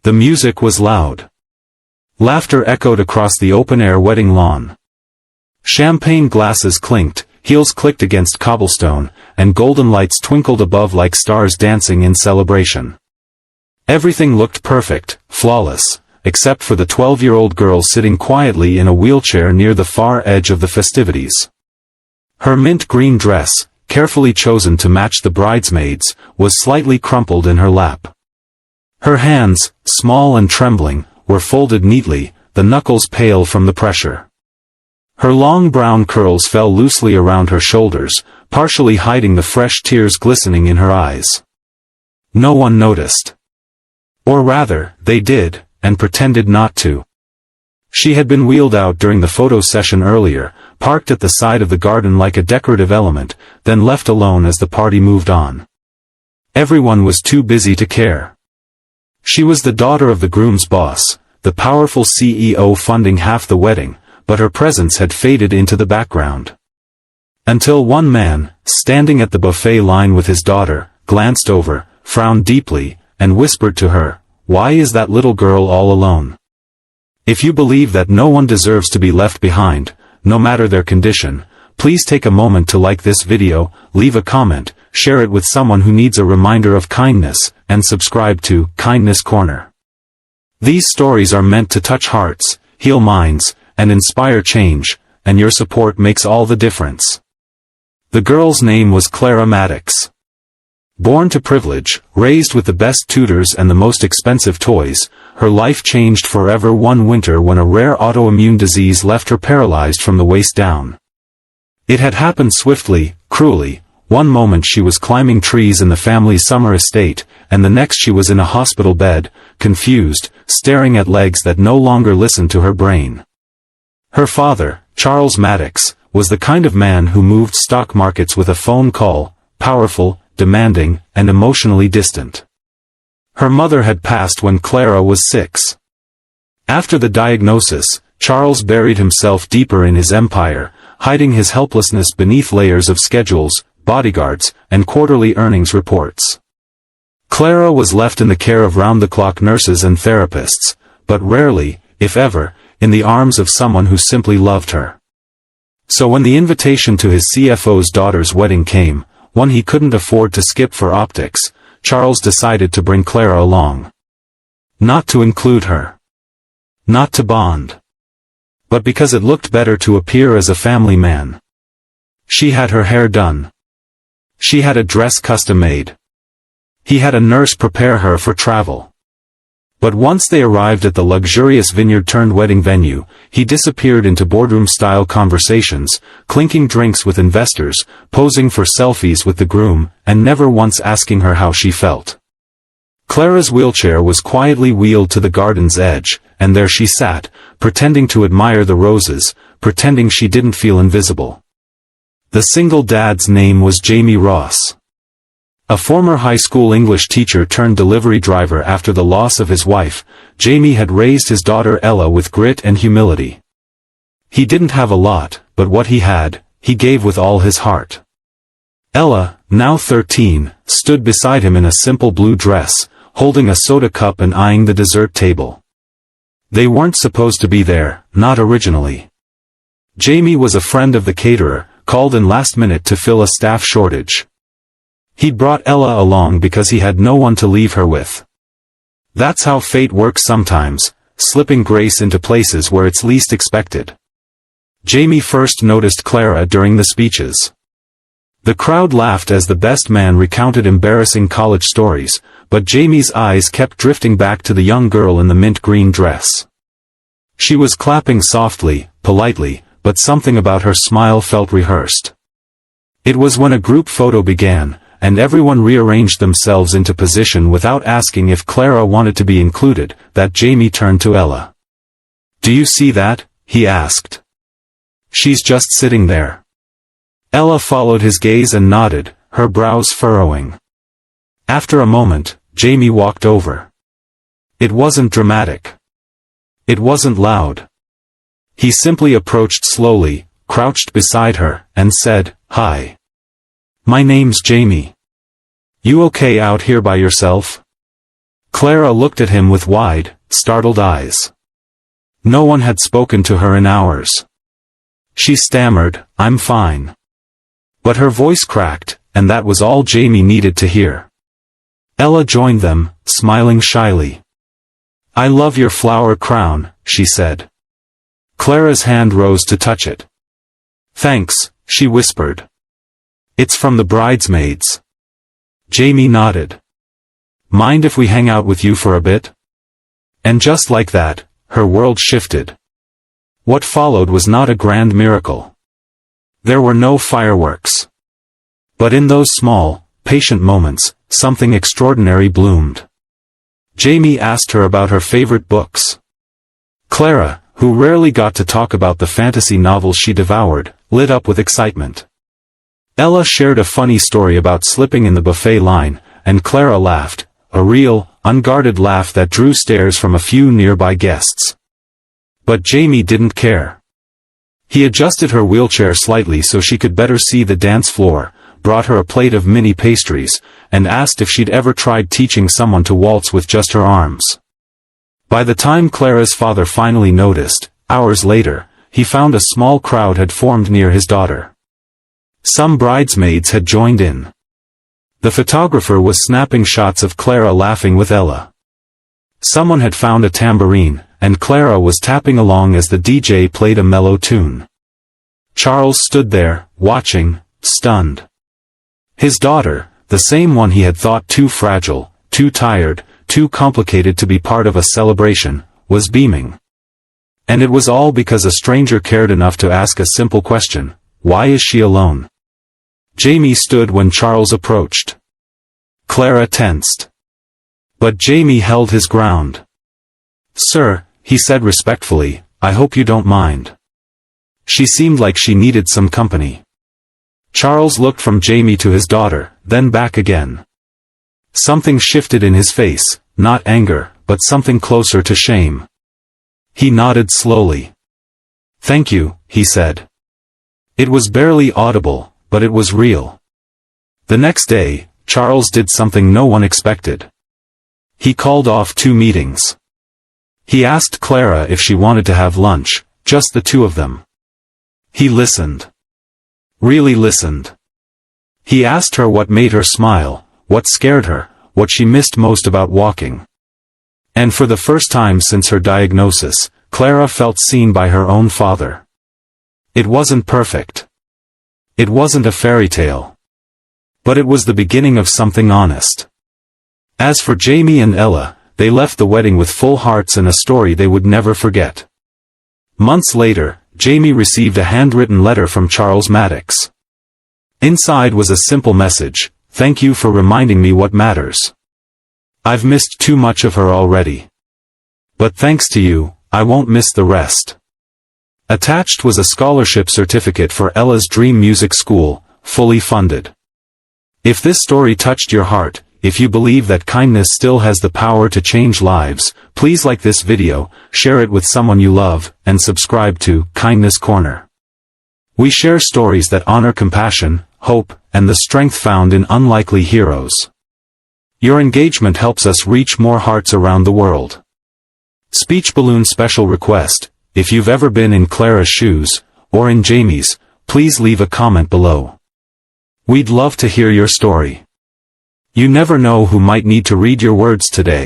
The music was loud. Laughter echoed across the open-air wedding lawn. Champagne glasses clinked, heels clicked against cobblestone, and golden lights twinkled above like stars dancing in celebration. Everything looked perfect, flawless, except for the 12-year-old girl sitting quietly in a wheelchair near the far edge of the festivities. Her mint green dress, carefully chosen to match the bridesmaids, was slightly crumpled in her lap. Her hands, small and trembling, were folded neatly, the knuckles pale from the pressure. Her long brown curls fell loosely around her shoulders, partially hiding the fresh tears glistening in her eyes. No one noticed. Or rather, they did, and pretended not to. She had been wheeled out during the photo session earlier, parked at the side of the garden like a decorative element, then left alone as the party moved on. Everyone was too busy to care. She was the daughter of the groom's boss, the powerful CEO funding half the wedding, but her presence had faded into the background. Until one man, standing at the buffet line with his daughter, glanced over, frowned deeply, and whispered to her, "Why is that little girl all alone?" If you believe that no one deserves to be left behind, no matter their condition, please take a moment to like this video, leave a comment, share it with someone who needs a reminder of kindness, and subscribe to Kindness Corner. These stories are meant to touch hearts, heal minds, and inspire change, and your support makes all the difference. The girl's name was Clara Maddox. Born to privilege, raised with the best tutors and the most expensive toys, her life changed forever one winter when a rare autoimmune disease left her paralyzed from the waist down. It had happened swiftly, cruelly. One moment she was climbing trees in the family's summer estate, and the next she was in a hospital bed, confused, staring at legs that no longer listened to her brain. Her father, Charles Maddox, was the kind of man who moved stock markets with a phone call, powerful, demanding, and emotionally distant. Her mother had passed when Clara was 6. After the diagnosis, Charles buried himself deeper in his empire, hiding his helplessness beneath layers of schedules, bodyguards, and quarterly earnings reports. Clara was left in the care of round-the-clock nurses and therapists, but rarely, if ever, in the arms of someone who simply loved her. So when the invitation to his CFO's daughter's wedding came, one he couldn't afford to skip for optics, Charles decided to bring Clara along. Not to include her. Not to bond. But because it looked better to appear as a family man. She had her hair done. She had a dress custom-made. He had a nurse prepare her for travel. But once they arrived at the luxurious vineyard-turned-wedding venue, he disappeared into boardroom-style conversations, clinking drinks with investors, posing for selfies with the groom, and never once asking her how she felt. Clara's wheelchair was quietly wheeled to the garden's edge, and there she sat, pretending to admire the roses, pretending she didn't feel invisible. The single dad's name was Jamie Ross. A former high school English teacher turned delivery driver after the loss of his wife, Jamie had raised his daughter Ella with grit and humility. He didn't have a lot, but what he had, he gave with all his heart. Ella, now 13, stood beside him in a simple blue dress, holding a soda cup and eyeing the dessert table. They weren't supposed to be there, not originally. Jamie was a friend of the caterer, called in last minute to fill a staff shortage. He'd brought Ella along because he had no one to leave her with. That's how fate works sometimes, slipping grace into places where it's least expected. Jamie first noticed Clara during the speeches. The crowd laughed as the best man recounted embarrassing college stories, but Jamie's eyes kept drifting back to the young girl in the mint green dress. She was clapping softly, politely, but something about her smile felt rehearsed. It was when a group photo began, and everyone rearranged themselves into position without asking if Clara wanted to be included, that Jamie turned to Ella. "Do you see that?" he asked. "She's just sitting there." Ella followed his gaze and nodded, her brows furrowing. After a moment, Jamie walked over. It wasn't dramatic. It wasn't loud. He simply approached slowly, crouched beside her, and said, "Hi. My name's Jamie. You okay out here by yourself?" Clara looked at him with wide, startled eyes. No one had spoken to her in hours. She stammered, "I'm fine." But her voice cracked, and that was all Jamie needed to hear. Ella joined them, smiling shyly. "I love your flower crown," she said. Clara's hand rose to touch it. "Thanks," she whispered. "It's from the bridesmaids." Jamie nodded. "Mind if we hang out with you for a bit?" And just like that, her world shifted. What followed was not a grand miracle. There were no fireworks. But in those small, patient moments, something extraordinary bloomed. Jamie asked her about her favorite books. Clara, who rarely got to talk about the fantasy novels she devoured, lit up with excitement. Ella shared a funny story about slipping in the buffet line, and Clara laughed, a real, unguarded laugh that drew stares from a few nearby guests. But Jamie didn't care. He adjusted her wheelchair slightly so she could better see the dance floor, brought her a plate of mini pastries, and asked if she'd ever tried teaching someone to waltz with just her arms. By the time Clara's father finally noticed, hours later, he found a small crowd had formed near his daughter. Some bridesmaids had joined in. The photographer was snapping shots of Clara laughing with Ella. Someone had found a tambourine, and Clara was tapping along as the DJ played a mellow tune. Charles stood there, watching, stunned. His daughter, the same one he had thought too fragile, too tired, too complicated to be part of a celebration, was beaming. And it was all because a stranger cared enough to ask a simple question: why is she alone? Jamie stood when Charles approached. Clara tensed. But Jamie held his ground. "Sir," he said respectfully, "I hope you don't mind." She seemed like she needed some company. Charles looked from Jamie to his daughter, then back again. Something shifted in his face, not anger, but something closer to shame. He nodded slowly. "Thank you," he said. It was barely audible, but it was real. The next day, Charles did something no one expected. He called off 2 meetings. He asked Clara if she wanted to have lunch, just the 2 of them. He listened. Really listened. He asked her what made her smile, what scared her, what she missed most about walking. And for the first time since her diagnosis, Clara felt seen by her own father. It wasn't perfect. It wasn't a fairy tale. But it was the beginning of something honest. As for Jamie and Ella, they left the wedding with full hearts and a story they would never forget. Months later, Jamie received a handwritten letter from Charles Maddox. Inside was a simple message: "Thank you for reminding me what matters. I've missed too much of her already. But thanks to you, I won't miss the rest." Attached was a scholarship certificate for Ella's dream music school, fully funded. If this story touched your heart, if you believe that kindness still has the power to change lives, please like this video, share it with someone you love, and subscribe to Kindness Corner. We share stories that honor compassion, hope, and the strength found in unlikely heroes. Your engagement helps us reach more hearts around the world. Speech balloon special request: if you've ever been in Clara's shoes, or in Jamie's, please leave a comment below. We'd love to hear your story. You never know who might need to read your words today.